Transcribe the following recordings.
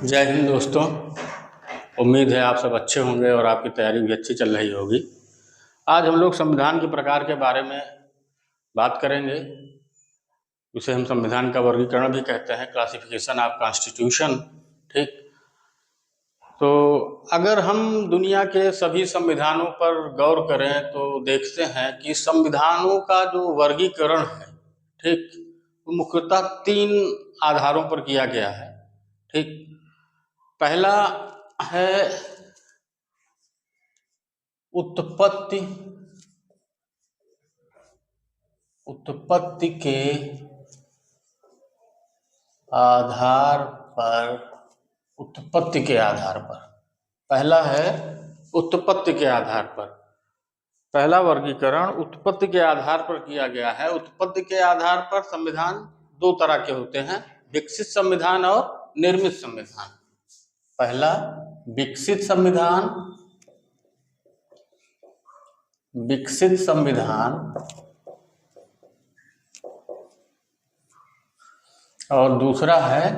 जय हिंद दोस्तों। उम्मीद है आप सब अच्छे होंगे और आपकी तैयारी भी अच्छी चल रही होगी। आज हम लोग संविधान के प्रकार के बारे में बात करेंगे। उसे हम संविधान का वर्गीकरण भी कहते हैं, क्लासिफिकेशन ऑफ कॉन्स्टिट्यूशन। ठीक, तो अगर हम दुनिया के सभी संविधानों पर गौर करें तो देखते हैं कि संविधानों का जो वर्गीकरण है, ठीक, वो मुख्यतः 3 आधारों पर किया गया है। ठीक, पहला है उत्पत्ति के आधार पर पहला है उत्पत्ति के आधार पर। पहला वर्गीकरण उत्पत्ति के आधार पर किया गया है। उत्पत्ति के आधार पर संविधान 2 तरह के होते हैं, विकसित संविधान और निर्मित संविधान। पहला विकसित संविधान और दूसरा है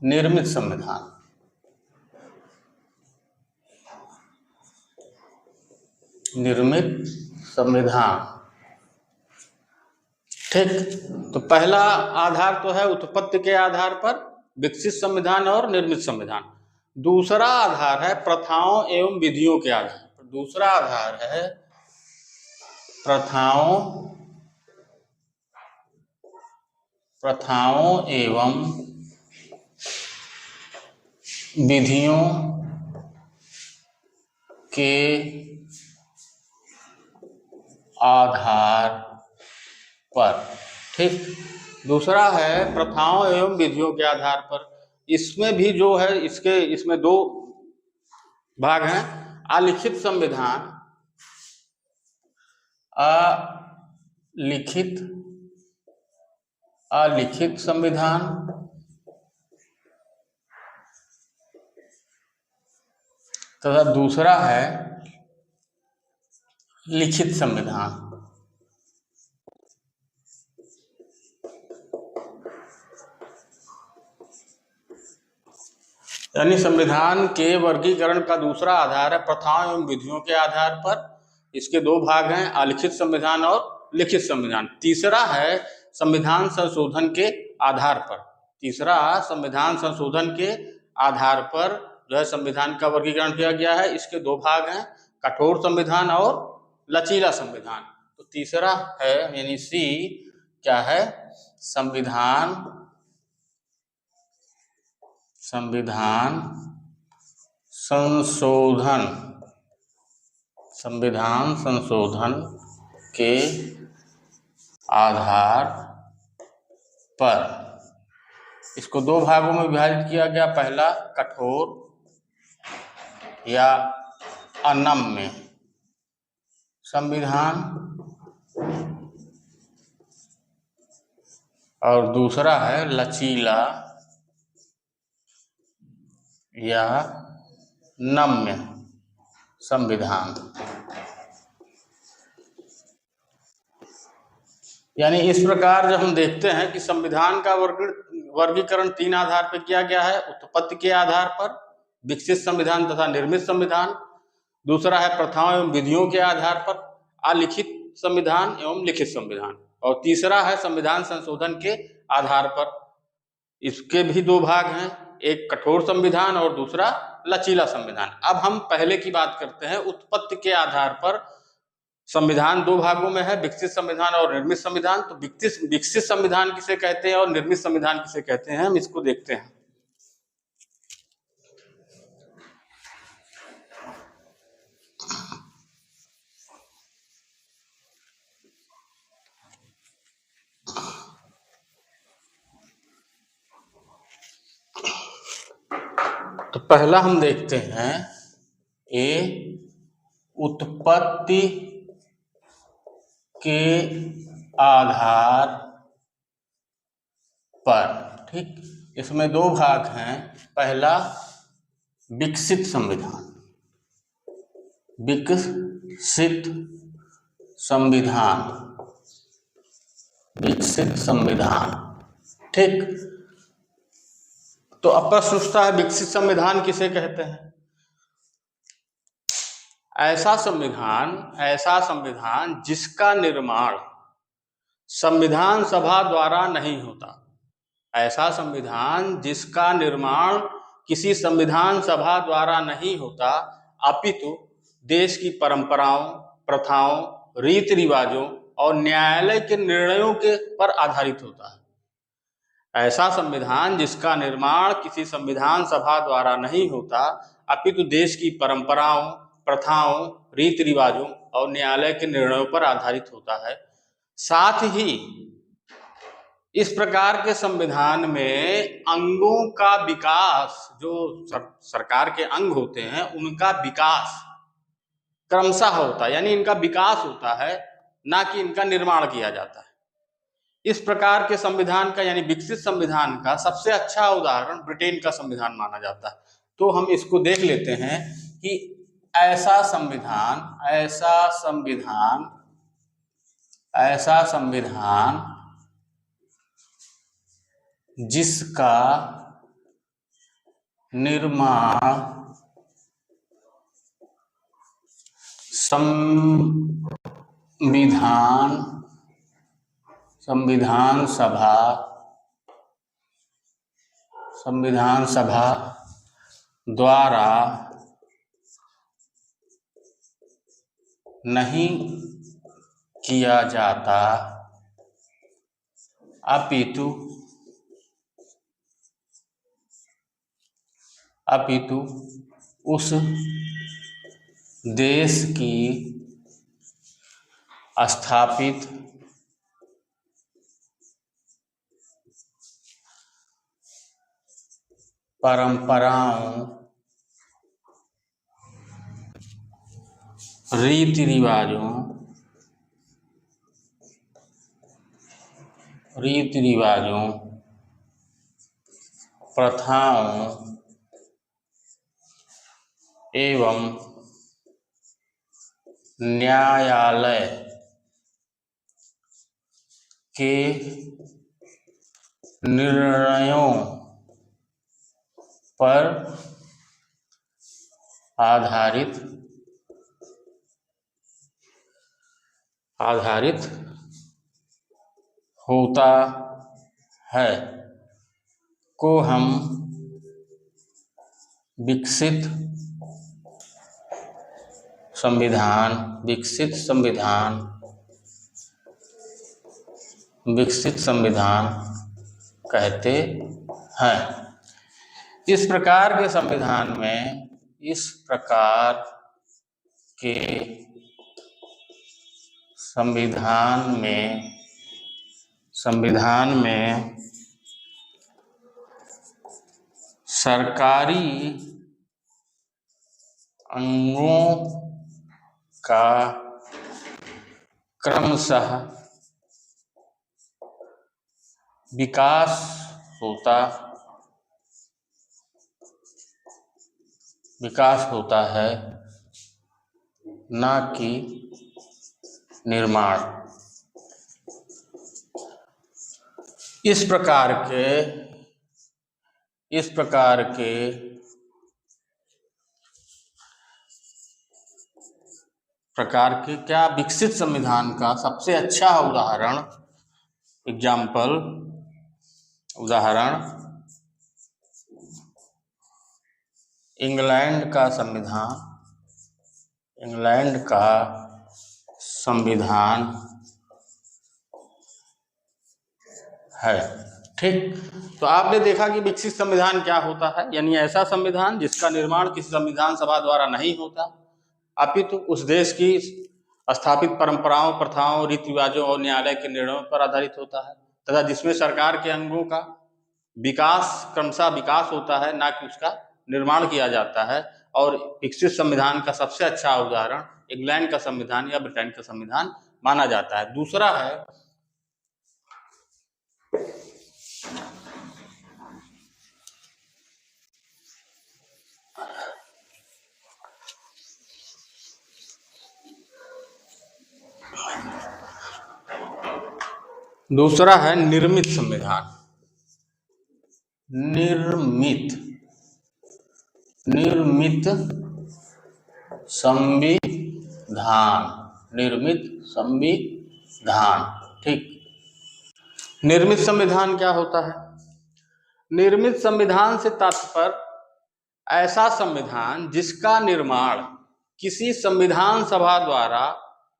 निर्मित संविधान। ठीक, तो पहला आधार तो है उत्पत्ति के आधार पर विकसित संविधान और निर्मित संविधान। दूसरा आधार है प्रथाओं एवं विधियों के आधार पर। दूसरा आधार है प्रथाओं एवं विधियों के आधार पर। ठीक, दूसरा है प्रथाओं एवं विधियों के आधार पर। इसमें भी जो है इसमें 2 भाग हैं, अलिखित संविधान तथा दूसरा है लिखित संविधान। यानी संविधान के वर्गीकरण का दूसरा आधार है प्रथाओं एवं विधियों के आधार पर। इसके 2 भाग हैं, अलिखित संविधान और लिखित संविधान। तीसरा है संविधान संशोधन के आधार पर। जो है संविधान का वर्गीकरण किया गया है। इसके 2 भाग हैं, कठोर संविधान और लचीला संविधान। तो तीसरा है यानी सी क्या है, संविधान संशोधन के आधार पर। इसको 2 भागों में विभाजित किया गया, पहला कठोर या अनम्य संविधान और दूसरा है लचीला या नम्य संविधान। यानी इस प्रकार जब हम देखते हैं कि संविधान का वर्गीकरण 3 आधार पर किया गया है, उत्पत्ति के आधार पर विकसित संविधान तथा निर्मित संविधान। दूसरा है प्रथाओं एवं विधियों के आधार पर अलिखित संविधान एवं लिखित संविधान। और तीसरा है संविधान संशोधन के आधार पर। इसके भी 2 भाग हैं, एक कठोर संविधान और दूसरा लचीला संविधान। अब हम पहले की बात करते हैं, उत्पत्ति के आधार पर संविधान 2 भागों में है, विकसित संविधान और निर्मित संविधान। तो विकसित संविधान किसे कहते हैं और निर्मित संविधान किसे कहते हैं, हम इसको देखते हैं। तो पहला हम देखते हैं उत्पत्ति के आधार पर। ठीक, इसमें 2 भाग हैं, पहला विकसित संविधान विकसित संविधान। ठीक, तो अब प्रश्न उठता है, विकसित संविधान किसे कहते हैं? ऐसा संविधान जिसका निर्माण संविधान सभा द्वारा नहीं होता। ऐसा संविधान जिसका निर्माण किसी संविधान सभा द्वारा नहीं होता, अपितु देश की परंपराओं, प्रथाओं, रीति रिवाजों और न्यायालय के निर्णयों के पर आधारित होता है। ऐसा संविधान जिसका निर्माण किसी संविधान सभा द्वारा नहीं होता, अपितु देश की परंपराओं, प्रथाओं, रीति रिवाजों और न्यायालय के निर्णयों पर आधारित होता है। साथ ही इस प्रकार के संविधान में अंगों का विकास, जो सरकार के अंग होते हैं उनका विकास क्रमशः होता है, यानी इनका विकास होता है, ना कि इनका निर्माण किया जाता है। इस प्रकार के संविधान का, यानी विकसित संविधान का सबसे अच्छा उदाहरण ब्रिटेन का संविधान माना जाता है। तो हम इसको देख लेते हैं कि ऐसा संविधान जिसका निर्माण संविधान सभा द्वारा नहीं किया जाता, अपितु उस देश की स्थापित परंपराओं, रीति रिवाजों, प्रथाओं एवं न्यायालय के निर्णयों पर आधारित होता है, को हम विकसित संविधान कहते हैं। इस प्रकार के संविधान में सरकारी अंगों का क्रमशः विकास होता है, ना कि निर्माण। इस प्रकार के क्या विकसित संविधान का सबसे अच्छा उदाहरण इंग्लैंड का संविधान है। ठीक, तो आपने देखा कि विकसित संविधान क्या होता है, यानी ऐसा संविधान जिसका निर्माण किसी संविधान सभा द्वारा नहीं होता, अपितु उस देश की स्थापित परंपराओं, प्रथाओं, रीति रिवाजों और न्यायालय के निर्णयों पर आधारित होता है, तथा जिसमें सरकार के अंगों का क्रमशः विकास होता है, ना कि उसका निर्माण किया जाता है। और विकसित संविधान का सबसे अच्छा उदाहरण इंग्लैंड का संविधान या ब्रिटेन का संविधान माना जाता है। दूसरा है निर्मित संविधान। निर्मित संविधान, निर्मित संविधान। ठीक, निर्मित संविधान क्या होता है? निर्मित संविधान से तात्पर्य ऐसा संविधान जिसका निर्माण किसी संविधान सभा द्वारा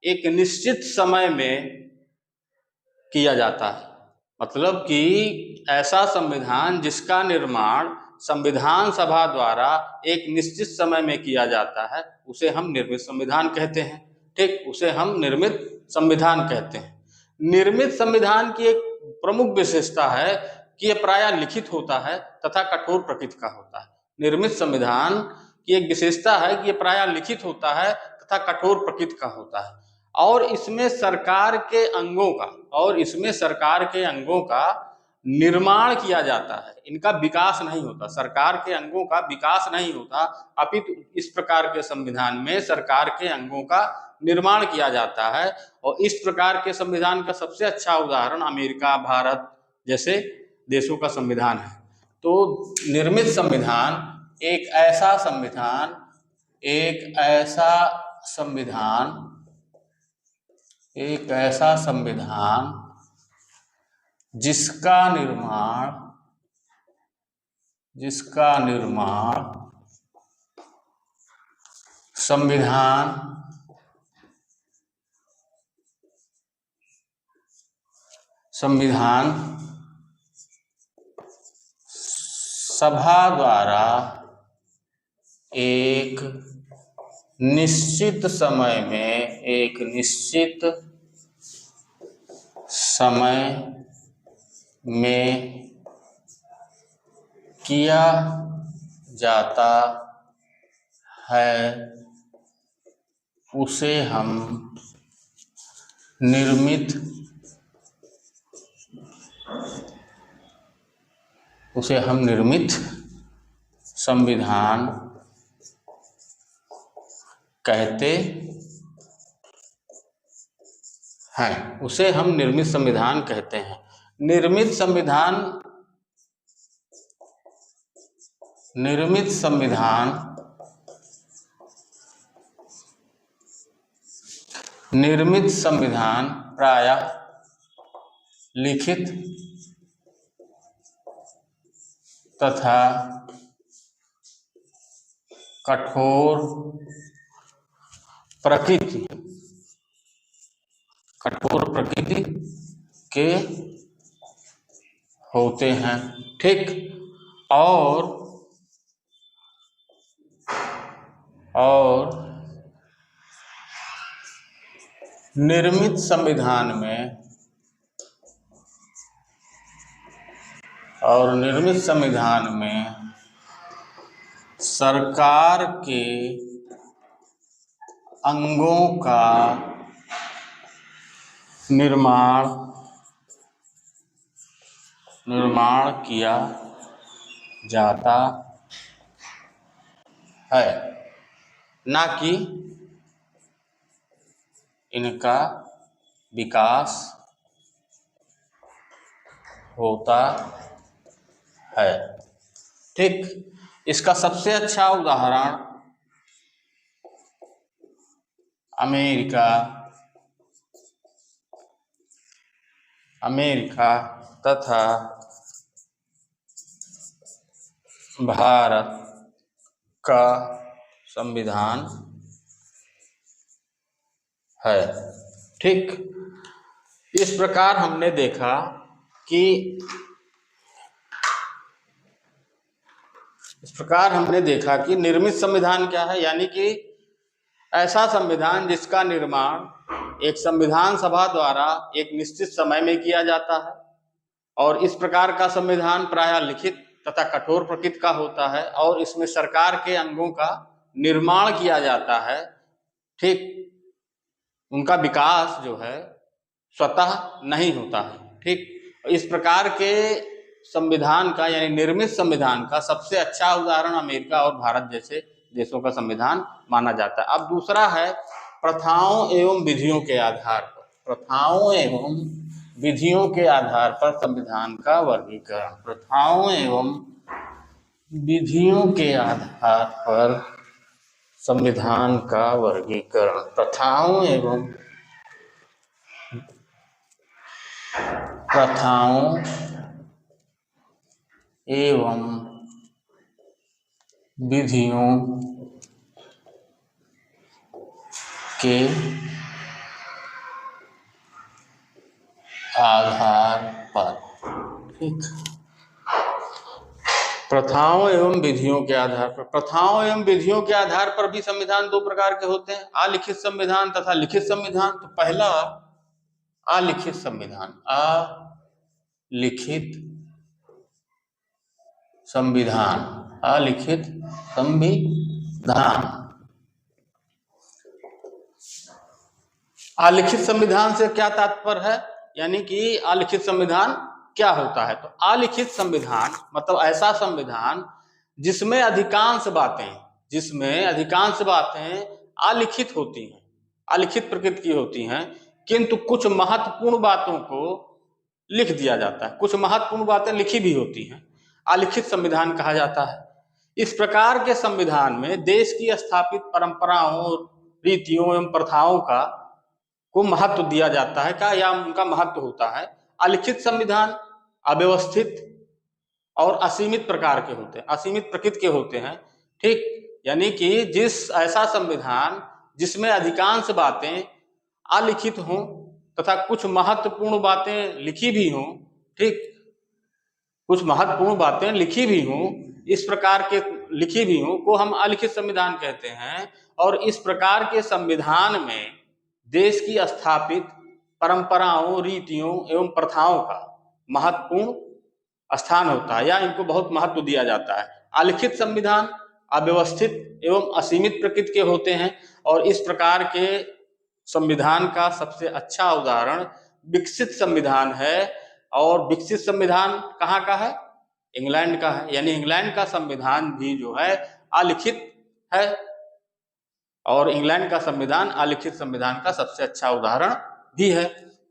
एक निश्चित समय में किया जाता है। मतलब कि ऐसा संविधान जिसका निर्माण संविधान सभा द्वारा एक निश्चित समय में किया जाता है, उसे हम निर्मित संविधान कहते हैं। ठीक, उसे हम निर्मित संविधान कहते हैं। निर्मित संविधान की एक प्रमुख विशेषता है कि यह प्रायः लिखित होता है तथा कठोर प्रकृति का होता है। निर्मित संविधान की एक विशेषता है कि यह प्रायः लिखित होता है तथा कठोर प्रकृति का होता है, और इसमें सरकार के अंगों का निर्माण किया जाता है। इनका विकास नहीं होता, सरकार के अंगों का विकास नहीं होता, अपितु इस प्रकार के संविधान में सरकार के अंगों का निर्माण किया जाता है। और इस प्रकार के संविधान का सबसे अच्छा उदाहरण अमेरिका, भारत जैसे देशों का संविधान है। तो निर्मित संविधान एक ऐसा संविधान जिसका निर्माण संविधान सभा द्वारा एक निश्चित समय में किया जाता है, उसे हम निर्मित संविधान कहते हैं। उसे हम निर्मित संविधान कहते हैं। निर्मित संविधान प्रायः लिखित तथा कठोर प्रकृति के होते हैं। ठीक, और निर्मित संविधान में सरकार के अंगों का निर्माण किया जाता है, ना कि इनका विकास होता है। ठीक, इसका सबसे अच्छा उदाहरण अमेरिका तथा भारत का संविधान है। ठीक, इस प्रकार हमने देखा कि निर्मित संविधान क्या है, यानी कि ऐसा संविधान जिसका निर्माण एक संविधान सभा द्वारा एक निश्चित समय में किया जाता है, और इस प्रकार का संविधान प्रायः लिखित तथा कठोर प्रकृति का होता है, और इसमें सरकार के अंगों का निर्माण किया जाता है। ठीक, उनका विकास जो है स्वतः नहीं होता है। ठीक, इस प्रकार के संविधान का यानी निर्मित संविधान का सबसे अच्छा उदाहरण अमेरिका और भारत जैसे देशों का संविधान माना जाता है। अब दूसरा है प्रथाओं एवं विधियों के आधार पर विधियों के आधार पर संविधान का वर्गीकरण। प्रथाओं एवं विधियों के आधार पर संविधान का वर्गीकरण। प्रथाओं एवं विधियों के आधार पर, ठीक, प्रथाओं एवं विधियों के आधार पर। प्रथाओं एवं विधियों के आधार पर भी संविधान दो प्रकार के होते हैं, अलिखित संविधान तथा लिखित संविधान। तो पहला अलिखित संविधान। अलिखित संविधान, अलिखित संविधान। अलिखित संविधान से क्या तात्पर्य है, यानी कि अलिखित संविधान क्या होता है? तो अलिखित संविधान मतलब ऐसा संविधान जिसमें अधिकांश बातें अलिखित होती हैं, अलिखित प्रकृति की होती हैं, किंतु कुछ महत्वपूर्ण बातों को लिख दिया जाता है, कुछ महत्वपूर्ण बातें लिखी भी होती हैं, अलिखित संविधान कहा जाता है। इस प्रकार के संविधान में देश की स्थापित परंपराओं, रीतियों एवं प्रथाओं को महत्व दिया जाता है क्या, या उनका महत्व होता है। अलिखित संविधान अव्यवस्थित और असीमित प्रकार के होते हैं, असीमित प्रकृति के होते हैं, ठीक। यानी कि ऐसा संविधान जिसमें अधिकांश बातें अलिखित हों तथा कुछ महत्वपूर्ण बातें लिखी भी हों, ठीक, कुछ महत्वपूर्ण बातें लिखी भी हों, इस प्रकार के लिखी भी हों को हम अलिखित संविधान कहते हैं। और इस प्रकार के संविधान में देश की स्थापित परंपराओं, रीतियों एवं प्रथाओं का महत्वपूर्ण स्थान होता है, या इनको बहुत महत्व दिया जाता है। अलिखित संविधान अव्यवस्थित एवं असीमित प्रकृति के होते हैं, और इस प्रकार के संविधान का सबसे अच्छा उदाहरण विकसित संविधान है। और विकसित संविधान कहाँ का है? इंग्लैंड का है। यानी इंग्लैंड का संविधान भी जो है अलिखित है, और इंग्लैंड का संविधान अलिखित संविधान का सबसे अच्छा उदाहरण भी है,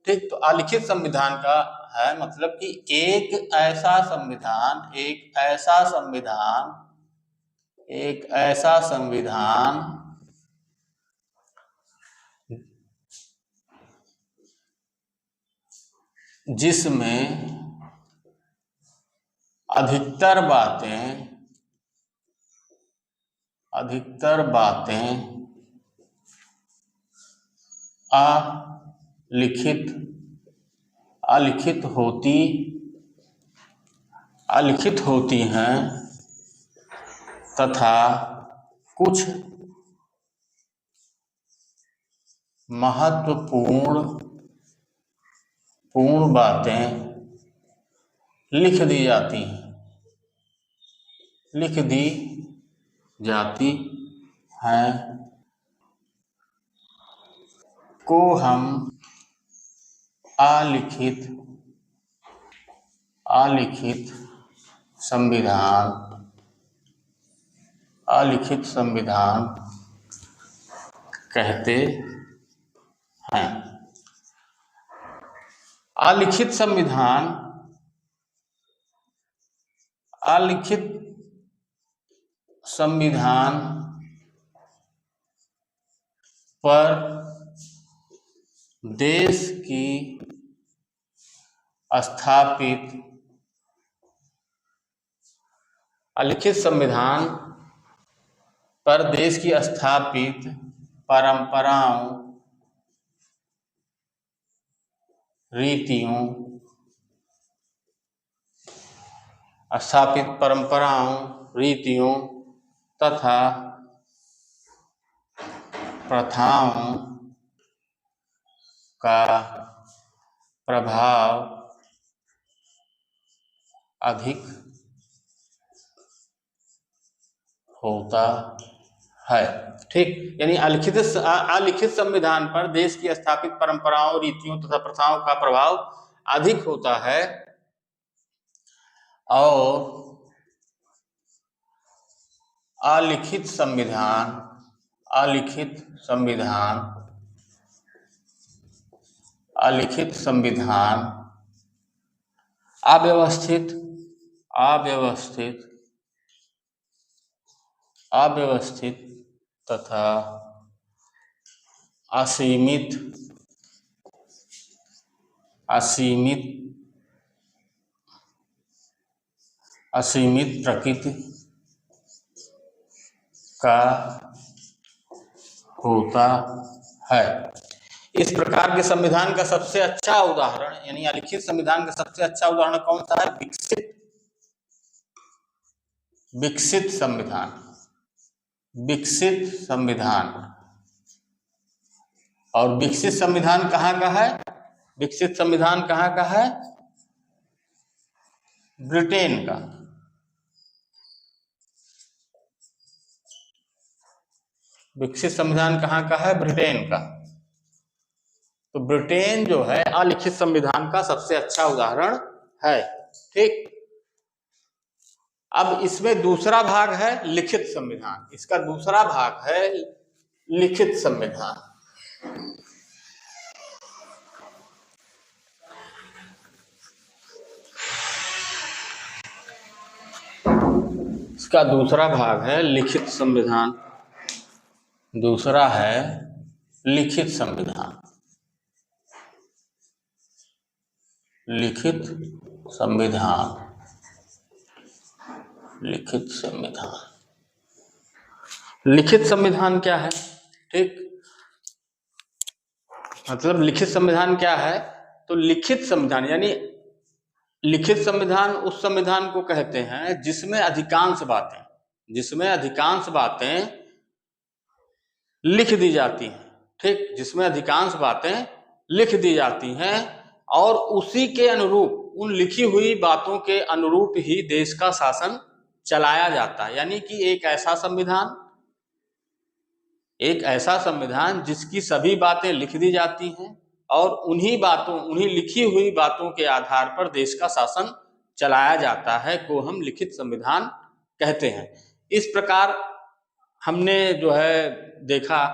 ठीक। तो अलिखित संविधान का है मतलब कि एक ऐसा संविधान जिसमें अधिकतर बातें अलिखित होती हैं तथा कुछ महत्वपूर्ण बातें लिख दी जाती हैं को हम अलिखित संविधान कहते हैं। अलिखित संविधान पर देश की स्थापित परंपराओं, रीतियों तथा प्रथाओं का प्रभाव अधिक होता है, ठीक। यानी अलिखित संविधान पर देश की स्थापित परंपराओं, रीतियों तथा प्रथाओं का प्रभाव अधिक होता है, और अलिखित अलिखित संविधान अव्यवस्थित तथा असीमित प्रकृति का होता है। इस प्रकार के संविधान का सबसे अच्छा उदाहरण यानी अलिखित संविधान का सबसे अच्छा उदाहरण कौन सा है? विकसित संविधान। और विकसित संविधान कहाँ का है? विकसित संविधान कहाँ का है? ब्रिटेन का। विकसित संविधान कहाँ का है? ब्रिटेन का। तो ब्रिटेन जो है अलिखित संविधान का सबसे अच्छा उदाहरण है। ठीक, अब इसमें दूसरा भाग है लिखित संविधान। इसका दूसरा भाग है लिखित संविधान। इसका दूसरा भाग है लिखित संविधान। दूसरा है लिखित संविधान। लिखित संविधान क्या है? ठीक, मतलब लिखित संविधान क्या है? तो लिखित संविधान यानी लिखित संविधान उस संविधान को कहते हैं जिसमें अधिकांश बातें लिख दी जाती हैं। ठीक, जिसमें अधिकांश बातें लिख दी जाती हैं और उसी के अनुरूप, उन लिखी हुई बातों के अनुरूप ही देश का शासन चलाया जाता है। यानी कि एक ऐसा संविधान जिसकी सभी बातें लिख दी जाती हैं और उन्हीं लिखी हुई बातों के आधार पर देश का शासन चलाया जाता है को हम लिखित संविधान कहते हैं। इस प्रकार हमने जो है देखा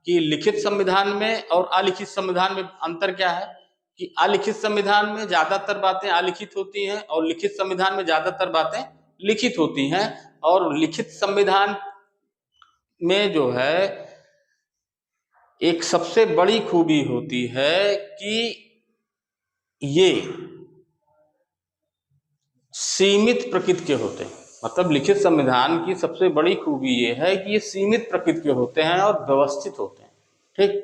कि लिखित संविधान में और अलिखित संविधान में अंतर क्या है, कि अलिखित संविधान में ज्यादातर बातें अलिखित होती हैं और लिखित संविधान में ज्यादातर बातें लिखित होती हैं। और लिखित संविधान में जो है एक सबसे बड़ी खूबी होती है कि ये सीमित प्रकृति के होते हैं। मतलब लिखित संविधान की सबसे बड़ी खूबी ये है कि ये सीमित प्रकृति के होते हैं और व्यवस्थित होते हैं। ठीक,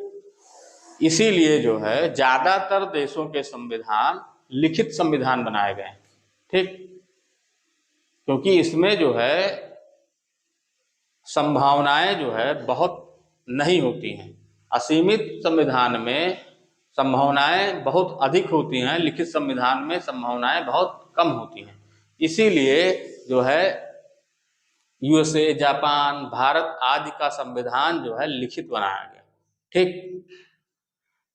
इसीलिए जो है ज्यादातर देशों के संविधान लिखित संविधान बनाए गए हैं। ठीक, क्योंकि इसमें जो है संभावनाएं जो है बहुत नहीं होती हैं। असीमित संविधान में संभावनाएं बहुत अधिक होती हैं, लिखित संविधान में संभावनाएं बहुत कम होती हैं। इसीलिए जो है यूएसए, जापान, भारत आदि का संविधान जो है लिखित बनाया गया। ठीक,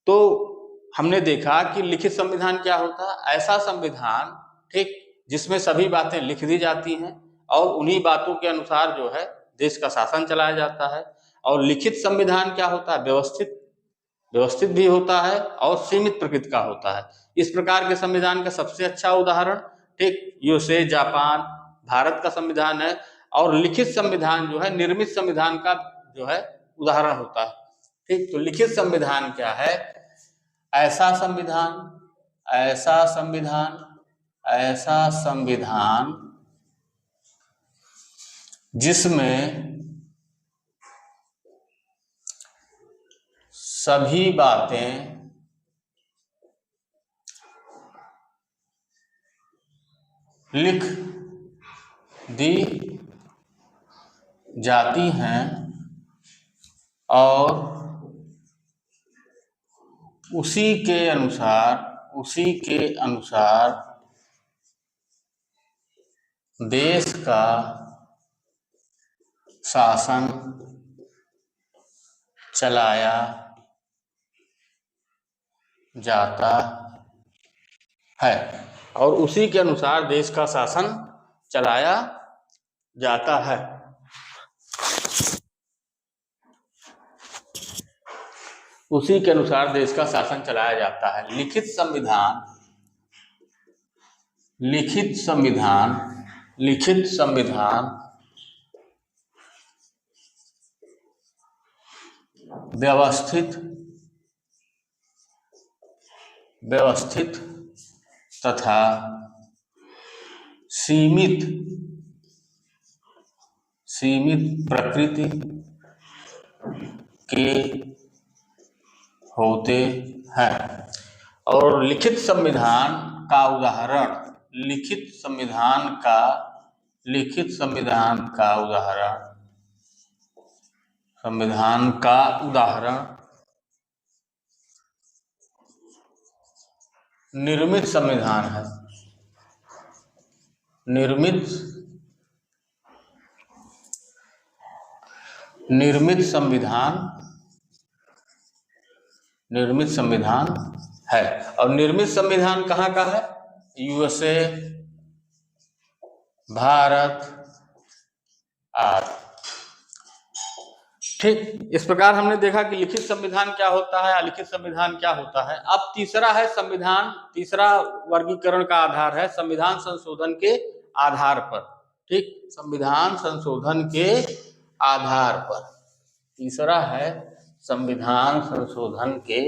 तो हमने देखा कि लिखित संविधान क्या होता है? ऐसा संविधान, ठीक, जिसमें सभी बातें लिख दी जाती हैं और उन्हीं बातों के अनुसार जो है देश का शासन चलाया जाता है। और लिखित संविधान क्या होता है? व्यवस्थित भी होता है और सीमित प्रकृति का होता है। इस प्रकार के संविधान का सबसे अच्छा उदाहरण, ठीक, यूएसए, जापान, भारत का संविधान है। और लिखित संविधान जो है निर्मित संविधान का जो है उदाहरण होता है। ठीक, तो लिखित संविधान क्या है? ऐसा संविधान जिसमें सभी बातें लिख दी जाती हैं और उसी के अनुसार देश का शासन चलाया जाता है। और उसी के अनुसार देश का शासन चलाया जाता है। उसी के अनुसार देश का शासन चलाया जाता है। लिखित संविधान, लिखित संविधान, लिखित संविधान व्यवस्थित, व्यवस्थित तथा सीमित, सीमित प्रकृति के होते हैं। और लिखित संविधान का उदाहरण, लिखित संविधान का, लिखित संविधान का उदाहरण, संविधान का उदाहरण निर्मित संविधान है। निर्मित, निर्मित संविधान, निर्मित संविधान है। और निर्मित संविधान कहाँ का है? यूएसए, भारत आदि। ठीक, इस प्रकार हमने देखा कि लिखित संविधान क्या होता है, अलिखित संविधान क्या होता है। अब तीसरा है संविधान, तीसरा वर्गीकरण का आधार है संविधान संशोधन के आधार पर। ठीक, संविधान संशोधन के आधार पर। तीसरा है संविधान संशोधन के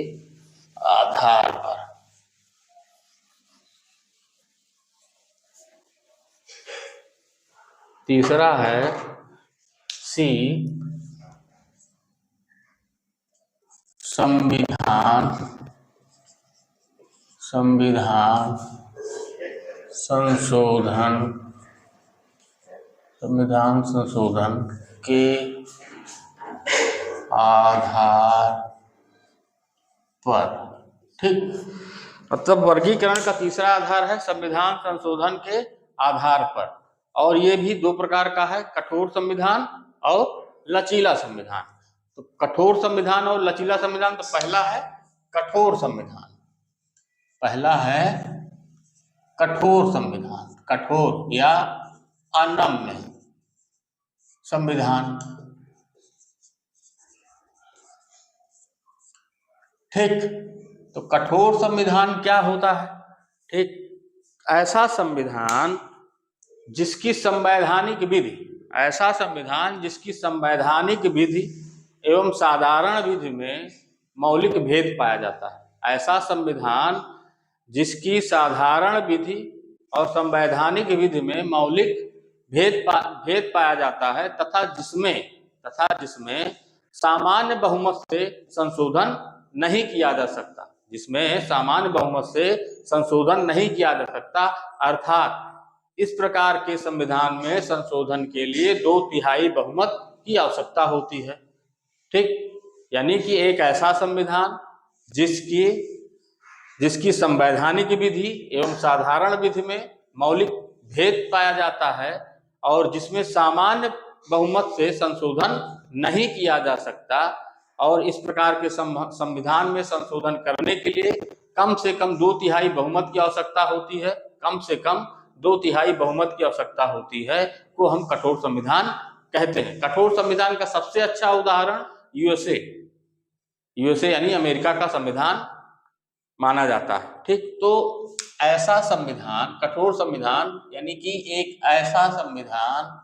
आधार पर। तीसरा है सी, संविधान, संविधान संशोधन, संविधान संशोधन के आधार पर। ठीक, मतलब वर्गीकरण का तीसरा आधार है संविधान संशोधन के आधार पर। और ये भी दो प्रकार का है, कठोर संविधान और लचीला संविधान। तो कठोर संविधान और लचीला संविधान, तो पहला है कठोर संविधान, पहला है कठोर संविधान, कठोर या अनम्य संविधान। ठीक, तो कठोर संविधान क्या होता है? ठीक, ऐसा संविधान जिसकी संवैधानिक विधि, ऐसा संविधान जिसकी संवैधानिक विधि एवं साधारण विधि में मौलिक भेद पाया जाता है। ऐसा संविधान जिसकी साधारण विधि और संवैधानिक विधि में मौलिक भेद पाया जाता है तथा जिसमें सामान्य बहुमत से संशोधन नहीं किया जा सकता, जिसमें सामान्य बहुमत से संशोधन नहीं किया जा सकता। अर्थात इस प्रकार के संविधान में संशोधन के लिए 2/3 बहुमत की आवश्यकता होती है। ठीक, यानी कि एक ऐसा संविधान जिसकी संवैधानिक विधि एवं साधारण विधि में मौलिक भेद पाया जाता है और जिसमें सामान्य बहुमत से संशोधन नहीं किया जा सकता। और इस प्रकार के संविधान में संशोधन करने के लिए कम से कम 2/3 बहुमत की आवश्यकता होती है, कम से कम 2/3 बहुमत की आवश्यकता होती है, को हम कठोर संविधान कहते हैं। कठोर संविधान का सबसे अच्छा उदाहरण यूएसए यानी अमेरिका का संविधान माना जाता है। ठीक, तो ऐसा संविधान, कठोर संविधान यानी कि एक ऐसा संविधान,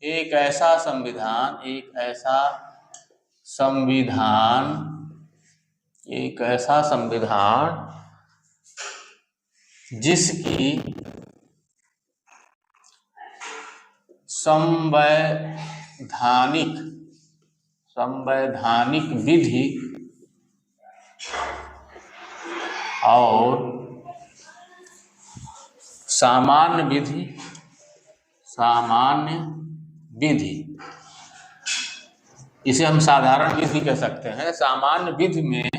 एक ऐसा संविधान, एक ऐसा संविधान, एक ऐसा संविधान जिसकी संवैधानिक विधि और सामान्य विधि, इसे हम साधारण विधि कह सकते हैं। सामान्य विधि में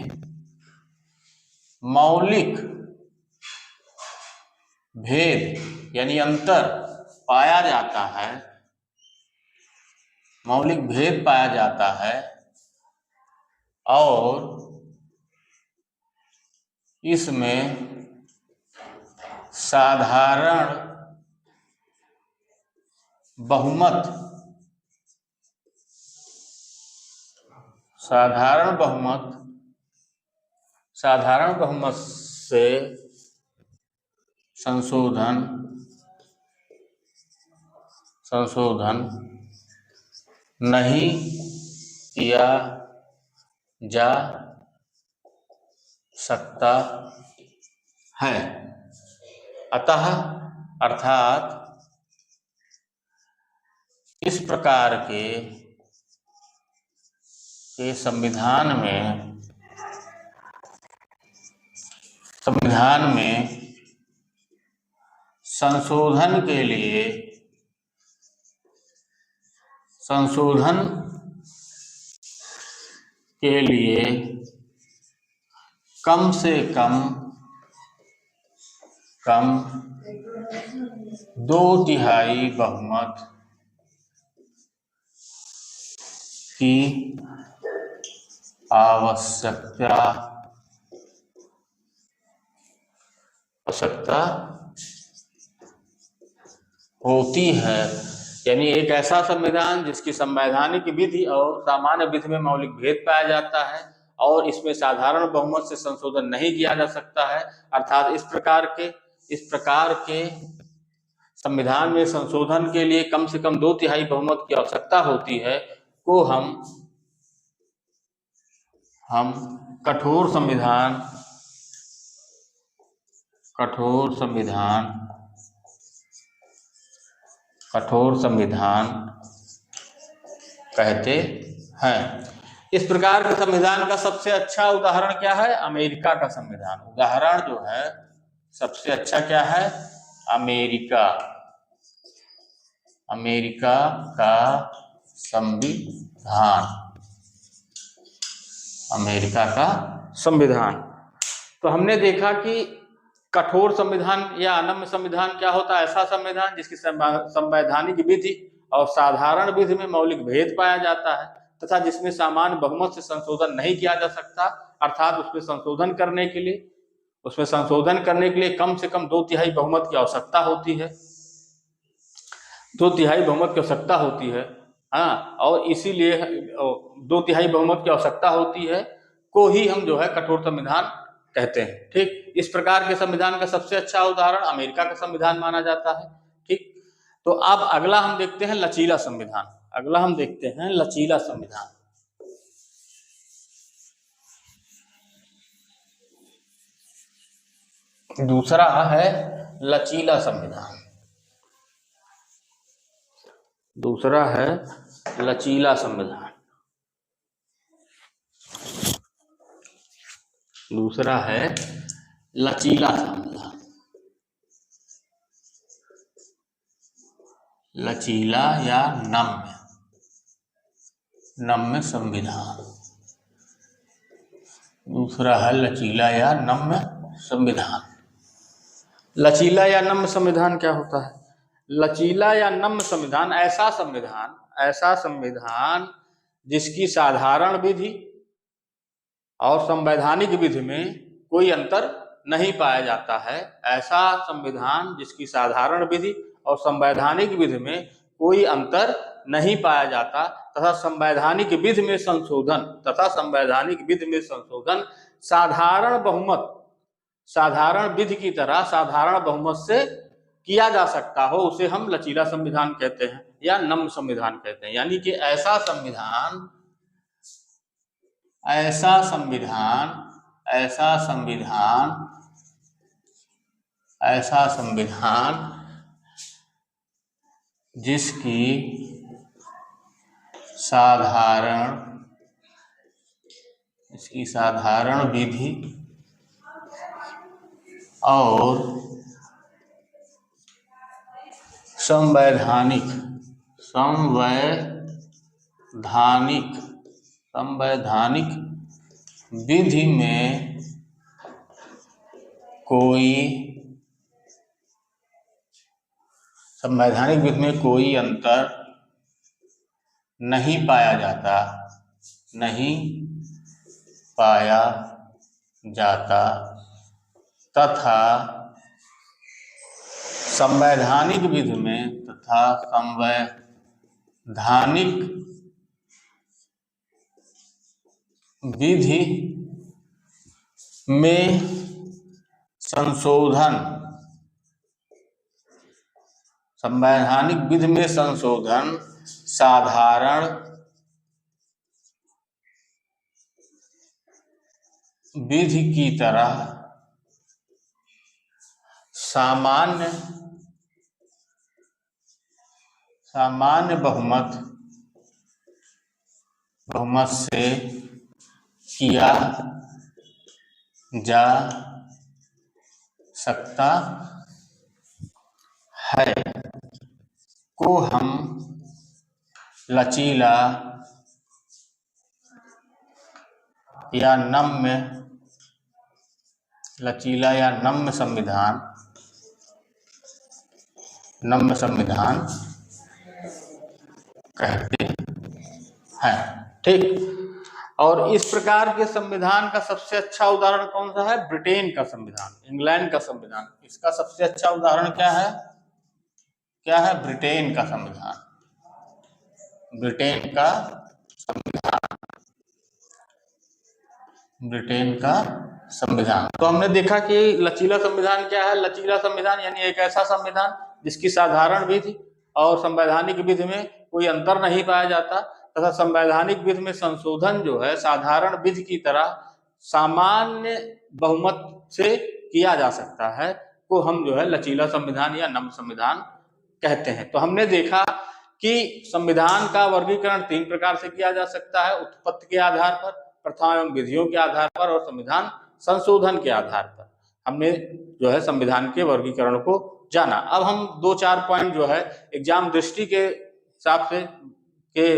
मौलिक भेद यानी अंतर पाया जाता है, मौलिक भेद पाया जाता है और इसमें साधारण बहुमत साधारण बहुमत से संशोधन नहीं किया जा सकता है। अतः अर्थात इस प्रकार के संविधान में संशोधन के लिए कम से कम 2/3 बहुमत की आवश्यकता होती है। यानी एक ऐसा संविधान जिसकी संवैधानिक विधि और सामान्य विधि में मौलिक भेद पाया जाता है और इसमें साधारण बहुमत से संशोधन नहीं किया जा सकता है। अर्थात इस प्रकार के संविधान में संशोधन के लिए कम से कम 2/3 बहुमत की आवश्यकता होती है, को हम कठोर संविधान कहते हैं। इस प्रकार के संविधान का सबसे अच्छा उदाहरण क्या है? अमेरिका का संविधान। उदाहरण जो है सबसे अच्छा क्या है? अमेरिका का संविधान। तो हमने देखा कि कठोर संविधान या अनम्य संविधान क्या होता है? ऐसा संविधान जिसकी संवैधानिक विधि और साधारण विधि में मौलिक भेद पाया जाता है तथा जिसमें सामान्य बहुमत से संशोधन नहीं किया जा सकता। अर्थात उसमें संशोधन करने के लिए कम से कम 2/3 बहुमत की आवश्यकता होती है। 2/3 बहुमत की आवश्यकता होती है। हाँ, और इसीलिए 2/3 बहुमत की आवश्यकता होती है को ही हम जो है कठोर संविधान कहते हैं। ठीक, इस प्रकार के संविधान का सबसे अच्छा उदाहरण अमेरिका का संविधान माना जाता है। ठीक, तो अब अगला हम देखते हैं लचीला संविधान। दूसरा है लचीला संविधान। दूसरा है लचीला संविधान। लचीला या नम्य संविधान। दूसरा है लचीला या नम्य संविधान। लचीला या नम्य संविधान क्या होता है? लचीला या नम्य संविधान ऐसा संविधान जिसकी साधारण विधि और संवैधानिक विधि में कोई अंतर नहीं पाया जाता है। ऐसा संविधान जिसकी साधारण विधि और संवैधानिक विधि में कोई अंतर नहीं पाया जाता तथा संवैधानिक विधि में संशोधन साधारण विधि की तरह साधारण बहुमत से किया जा सकता हो, उसे हम लचीला संविधान कहते हैं या नम्य संविधान कहते हैं। यानी कि ऐसा संविधान जिसकी साधारण विधि और संवैधानिक विधि में कोई अंतर नहीं पाया जाता तथा संवैधानिक विधि में संशोधन, संवैधानिक विधि में संशोधन साधारण विधि की तरह सामान्य बहुमत से किया जा सकता है को हम लचीला या नम्य संविधान कहते हैं। ठीक। और इस प्रकार के संविधान का सबसे अच्छा उदाहरण कौन सा है? ब्रिटेन का संविधान, इंग्लैंड का संविधान। इसका सबसे अच्छा उदाहरण क्या है? ब्रिटेन का संविधान। ब्रिटेन का संविधान। तो हमने देखा कि लचीला संविधान क्या है? लचीला संविधान यानी एक ऐसा संविधान जिसकी साधारण विधि और संवैधानिक विधि में कोई अंतर नहीं पाया जाता, तथा संवैधानिक विधि में संशोधन जो है साधारण विधि की तरह सामान्य बहुमत से किया जा सकता है, को हम जो है लचीला संविधान या नम्य संविधान कहते हैं। तो हमने देखा कि संविधान का वर्गीकरण 3 प्रकार से किया जा सकता है: उत्पत्ति के आधार पर, प्रथा एवं विधियों के आधार पर और संविधान संशोधन के आधार पर। हमने जो है संविधान के वर्गीकरण को जाना। अब हम 2-4 पॉइंट जो है एग्जाम दृष्टि के हिसाब से के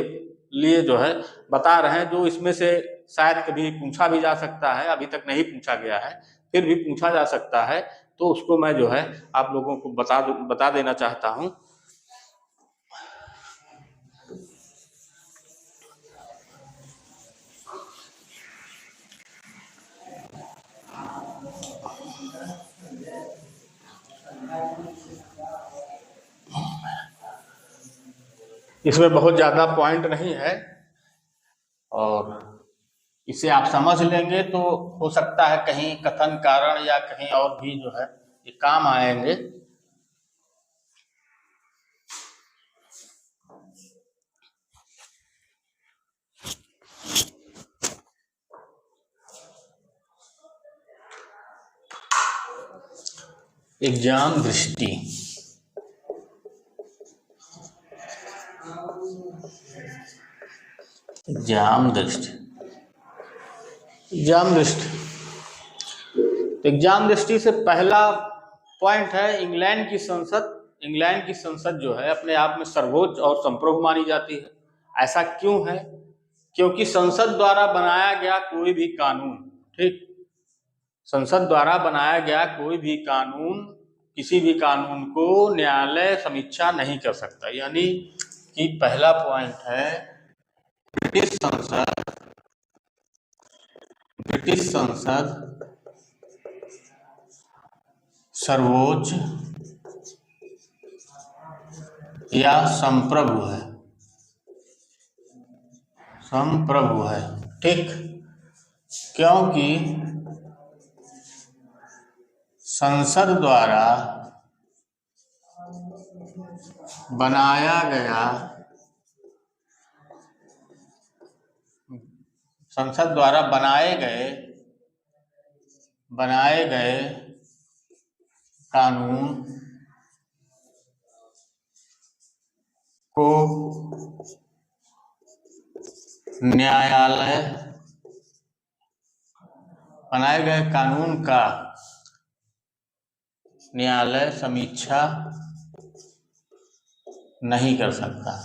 लिए जो है बता रहे हैं, जो इसमें से शायद कभी पूछा भी जा सकता है, अभी तक नहीं पूछा गया है, फिर भी पूछा जा सकता है, तो उसको मैं जो है आप लोगों को बता देना चाहता हूं। इसमें बहुत ज्यादा पॉइंट नहीं है और इसे आप समझ लेंगे तो हो सकता है कहीं कथन कारण या कहीं और भी जो है ये काम आएंगे। एग्जाम दृष्टि, एग्जाम दृष्टि से पहला पॉइंट है इंग्लैंड की संसद जो है अपने आप में सर्वोच्च और संप्रभु मानी जाती है। ऐसा क्यों है? क्योंकि संसद द्वारा बनाया गया कोई भी कानून, ठीक, संसद द्वारा बनाया गया कोई भी कानून, किसी भी कानून को न्यायालय समीक्षा नहीं कर सकता। यानी कि पहला पॉइंट है ब्रिटिश संसद सर्वोच्च या संप्रभु है, ठीक, क्योंकि संसद द्वारा बनाए गए कानून को न्यायालय, बनाए गए कानून का न्यायालय समीक्षा नहीं कर सकता।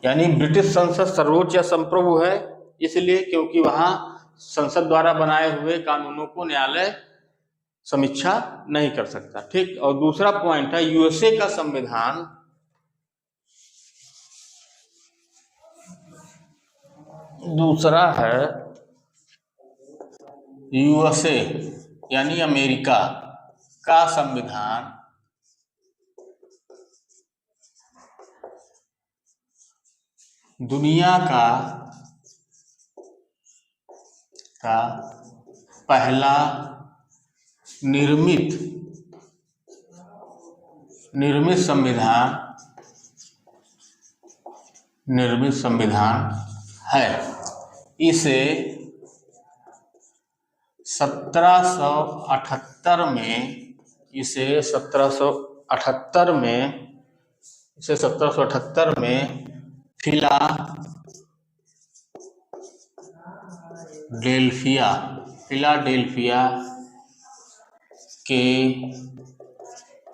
यानी ब्रिटिश संसद सर्वोच्च या संप्रभु है इसलिए क्योंकि वहां संसद द्वारा बनाए हुए कानूनों को न्यायालय समीक्षा नहीं कर सकता, ठीक। और दूसरा पॉइंट है यूएसए का संविधान यूएसए यानी अमेरिका का संविधान दुनिया का पहला निर्मित संविधान है। इसे 1778 में फिलाडेल्फिया के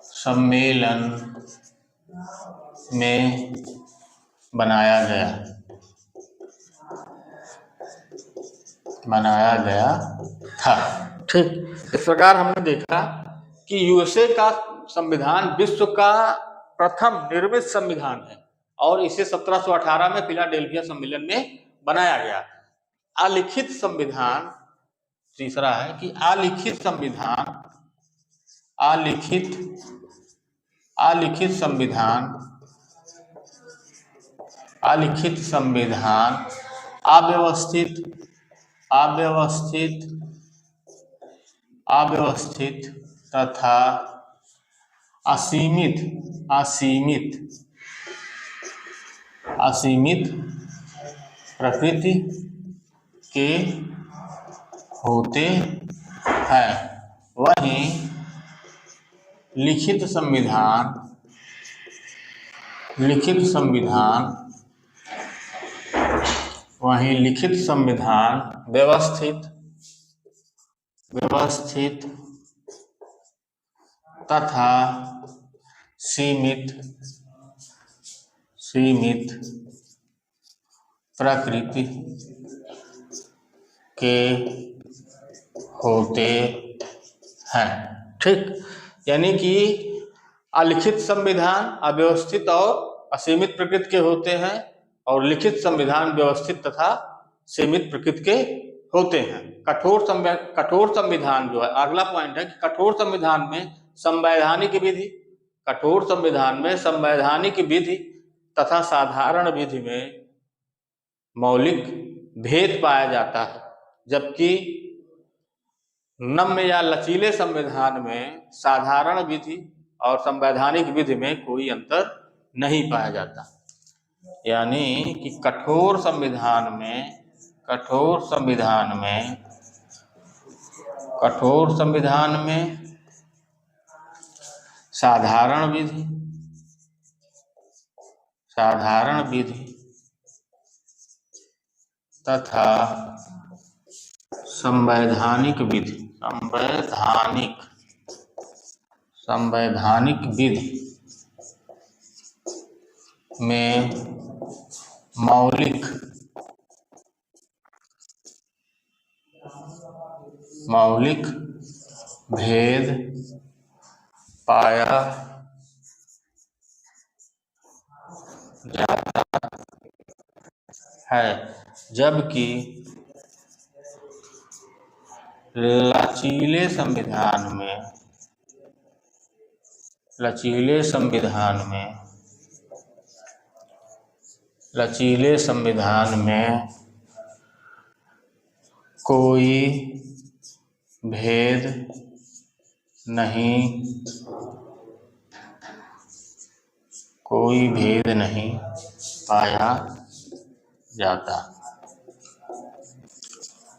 सम्मेलन में बनाया गया था। ठीक, इस प्रकार हमने देखा कि यूएसए का संविधान विश्व का प्रथम निर्मित संविधान है और इसे 1718 में फिलाडेल्फिया सम्मेलन में बनाया गया। अलिखित संविधान, तीसरा है कि अलिखित संविधान अव्यवस्थित तथा असीमित प्रकृति के होते हैं। वहीं लिखित संविधान व्यवस्थित तथा सीमित प्रकृति के होते हैं। ठीक, यानी कि अलिखित संविधान अव्यवस्थित और असीमित प्रकृति के होते हैं और लिखित संविधान व्यवस्थित तथा सीमित प्रकृति के होते हैं। कठोर संविधान जो है, अगला पॉइंट है कि कठोर संविधान में संवैधानिक विधि तथा साधारण विधि में मौलिक भेद पाया जाता है, जबकि नम्य या लचीले संविधान में साधारण विधि और संवैधानिक विधि में कोई अंतर नहीं पाया जाता। यानी कि कठोर संविधान में साधारण विधि तथा संवैधानिक विधि में मौलिक भेद पाया जाता है, जबकि लचीले संविधान में कोई भेद नहीं पाया जाता।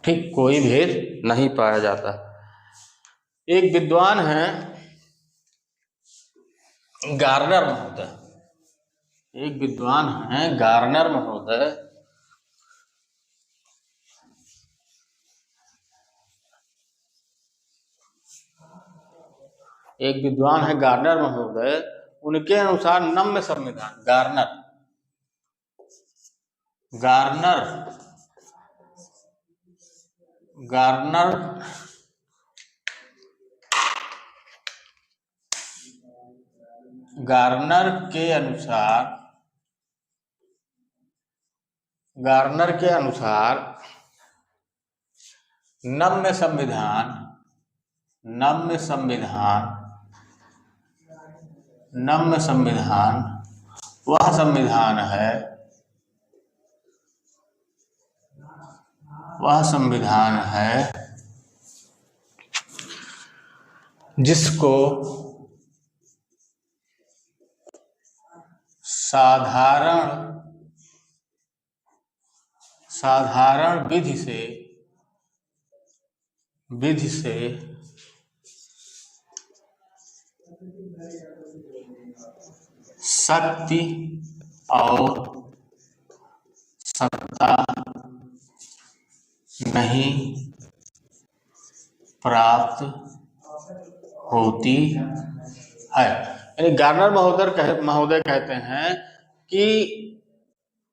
ठीक, कोई भेद नहीं पाया जाता। एक विद्वान है गार्नर महोदय, एक विद्वान गार्नर महोदय, उनके अनुसार नम्य संविधान गार्नर के अनुसार नम्य संविधान वह संविधान है वह संविधान है जिसको साधारण विधि से शक्ति और सत्ता नहीं प्राप्त होती है। यानी गार्नर महोदय कहते हैं कि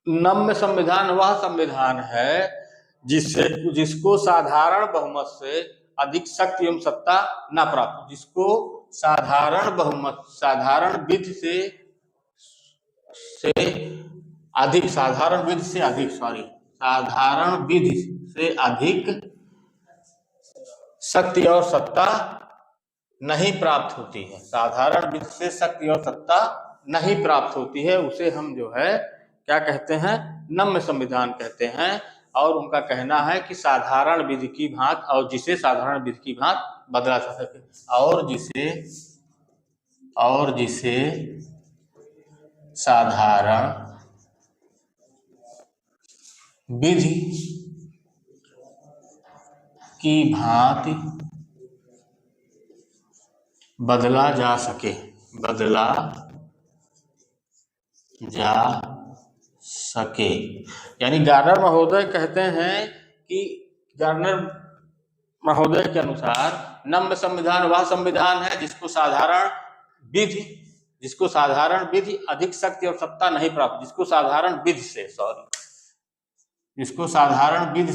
नम्य संविधान वह संविधान है जिसको साधारण बहुमत से अधिक शक्ति एवं सत्ता न प्राप्त, जिसको साधारण विधि से अधिक शक्ति और सत्ता नहीं प्राप्त होती है। साधारण विधि से शक्ति और सत्ता नहीं प्राप्त होती है, उसे हम जो है क्या कहते हैं, नम्य संविधान कहते हैं। और उनका कहना है कि साधारण विधि की भांति, और जिसे साधारण विधि की भांति बदला जा सके, और जिसे साधारण विधि की भांति बदला जा सके। यानी गार्नर महोदय कहते हैं कि गार्नर महोदय के अनुसार नम्य संविधान वह संविधान है जिसको साधारण विधि अधिक शक्ति और सत्ता नहीं प्राप्त, जिसको साधारण विधि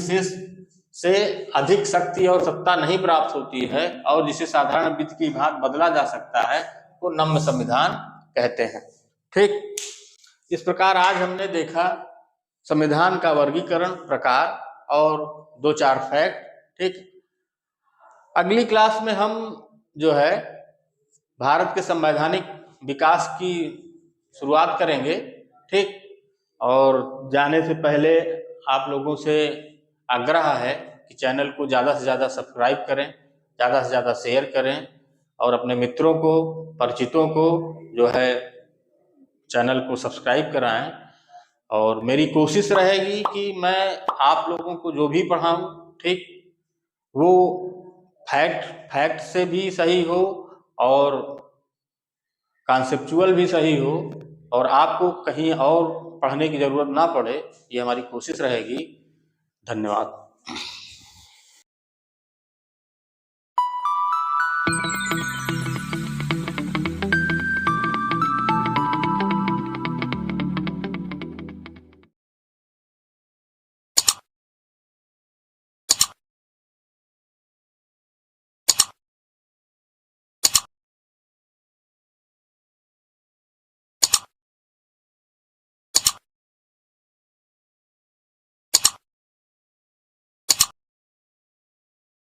से अधिक शक्ति और सत्ता नहीं प्राप्त होती है, और जिसे साधारण विधि की भांति बदला जा सकता है, वो नम्य संविधान कहते हैं। ठीक, इस प्रकार आज हमने देखा संविधान का वर्गीकरण, प्रकार और 2-4 फैक्ट। ठीक, अगली क्लास में हम जो है भारत के संवैधानिक विकास की शुरुआत करेंगे। ठीक, और जाने से पहले आप लोगों से आग्रह है कि चैनल को ज़्यादा से ज़्यादा सब्सक्राइब करें, ज़्यादा से ज़्यादा शेयर करें, और अपने मित्रों को, परिचितों को जो है चैनल को सब्सक्राइब कराएं। और मेरी कोशिश रहेगी कि मैं आप लोगों को जो भी पढ़ाऊं, ठीक, वो फैक्ट से भी सही हो और कॉन्सेप्चुअल भी सही हो, और आपको कहीं और पढ़ने की जरूरत ना पड़े, ये हमारी कोशिश रहेगी। धन्यवाद।